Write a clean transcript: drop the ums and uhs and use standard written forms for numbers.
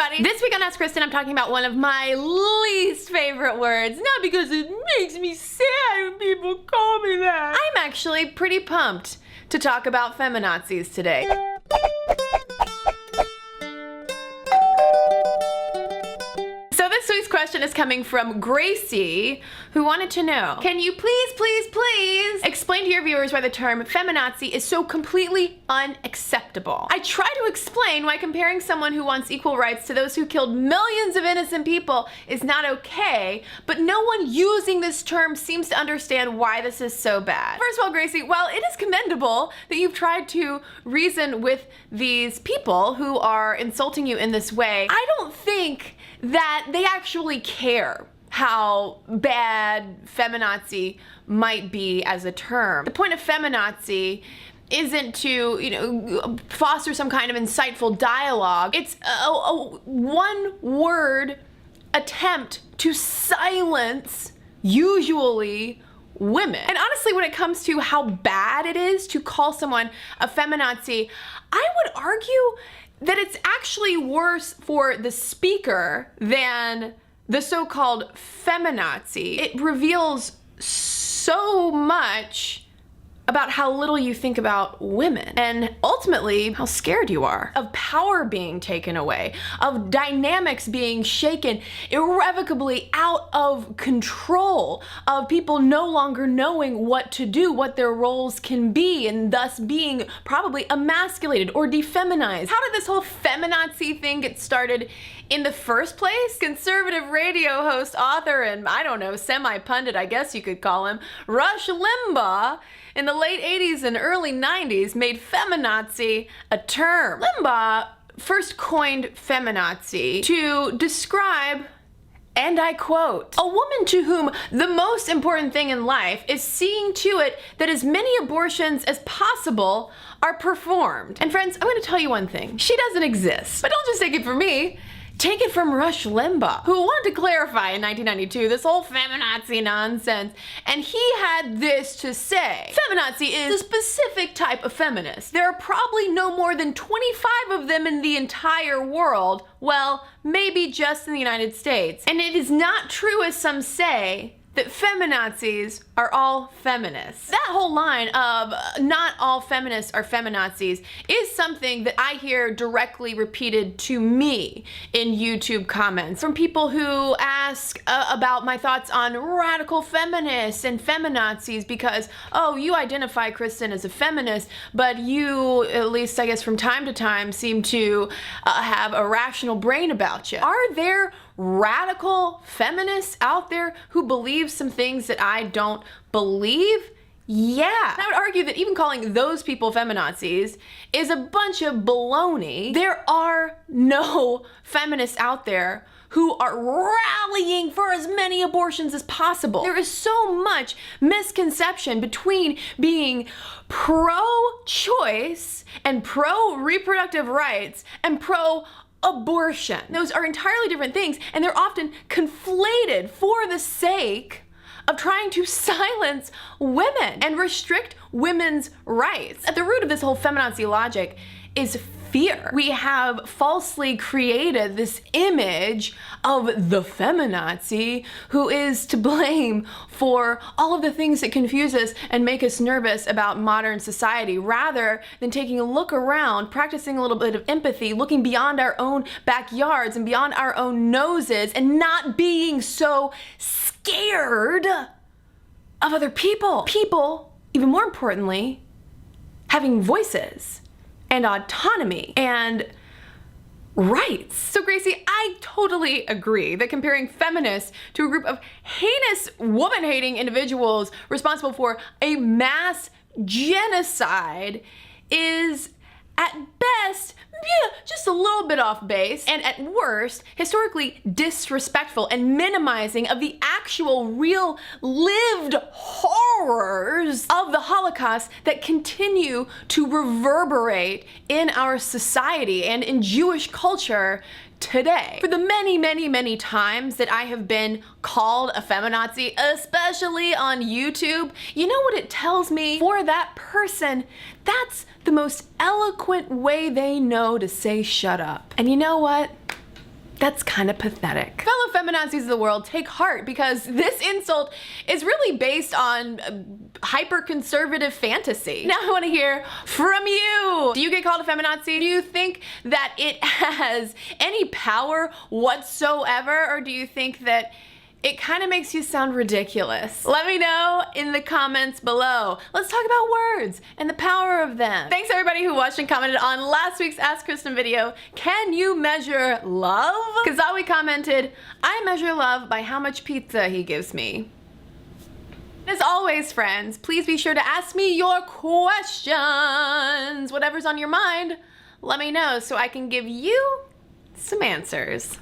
everybody! This week on Ask Kristen, I'm talking about one of my least favorite words. Not because it makes me sad when people call me that. I'm actually pretty pumped to talk about feminazis today. So this week's question is coming from Gracie, who wanted to know, can you please explain to your viewers why the term feminazi is so completely unacceptable? I try to explain why comparing someone who wants equal rights to those who killed millions of innocent people is not okay, but no one using this term seems to understand why this is so bad. First of all, Gracie, while it is commendable that you've tried to reason with these people who are insulting you in this way, I don't think that they actually care how bad feminazi might be as a term. The point of feminazi isn't to, foster some kind of insightful dialogue. It's a one-word attempt to silence, usually, women. And honestly, when it comes to how bad it is to call someone a feminazi, I would argue that it's actually worse for the speaker than the so-called feminazi. It reveals so much about how little you think about women, and ultimately how scared you are of power being taken away, of dynamics being shaken irrevocably out of control, of people no longer knowing what to do, what their roles can be, and thus being probably emasculated or defeminized. How did this whole feminazi thing get started in the first place? Conservative radio host, author, and I don't know, semi-pundit, I guess you could call him, Rush Limbaugh, in the late 80s and early 90s made feminazi a term. Limbaugh first coined feminazi to describe, and I quote, a woman to whom the most important thing in life is seeing to it that as many abortions as possible are performed. And friends, I'm gonna tell you one thing. She doesn't exist. But don't just take it from me. Take it from Rush Limbaugh, who wanted to clarify in 1992 this whole feminazi nonsense, and he had this to say. Feminazi is a specific type of feminist. There are probably no more than 25 of them in the entire world, well, maybe just in the United States. And it is not true, as some say, that feminazis are all feminists. That whole line of not all feminists are feminazis is something that I hear directly repeated to me in YouTube comments from people who ask about my thoughts on radical feminists and feminazis because, oh, you identify, Kristen, as a feminist, but you, at least I guess from time to time, seem to have a rational brain about you. Are there radical feminists out there who believe some things that I don't believe? Yeah. And I would argue that even calling those people feminazis is a bunch of baloney. There are no feminists out there who are rallying for as many abortions as possible. There is so much misconception between being pro-choice and pro-reproductive rights and pro-abortion. Those are entirely different things, and they're often conflated for the sake of trying to silence women and restrict women's rights. At the root of this whole feminazi logic is fear. We have falsely created this image of the feminazi who is to blame for all of the things that confuse us and make us nervous about modern society, rather than taking a look around, practicing a little bit of empathy, looking beyond our own backyards and beyond our own noses, and not being so scared of other people. People, even more importantly, having voices and autonomy and rights. So Gracie, I totally agree that comparing feminists to a group of heinous woman-hating individuals responsible for a mass genocide is at best just a little bit off base, and at worst, historically disrespectful and minimizing of the actual real lived horrors of the Holocaust that continue to reverberate in our society and in Jewish culture today. For the many times that I have been called a feminazi, especially on YouTube, you know what it tells me? For that person, that's the most eloquent way they know to say shut up. And you know what? That's kind of pathetic. Fellow feminazis of the world, take heart, because this insult is really based on hyper-conservative fantasy. Now I want to hear from you. Do you get called a feminazi? Do you think that it has any power whatsoever, or do you think that it kind of makes you sound ridiculous? Let me know in the comments below. Let's talk about words and the power of them. Thanks everybody who watched and commented on last week's Ask Kristen video. Can you measure love? Kazawi commented, I measure love by how much pizza he gives me. As always, friends, please be sure to ask me your questions. Whatever's on your mind, let me know so I can give you some answers.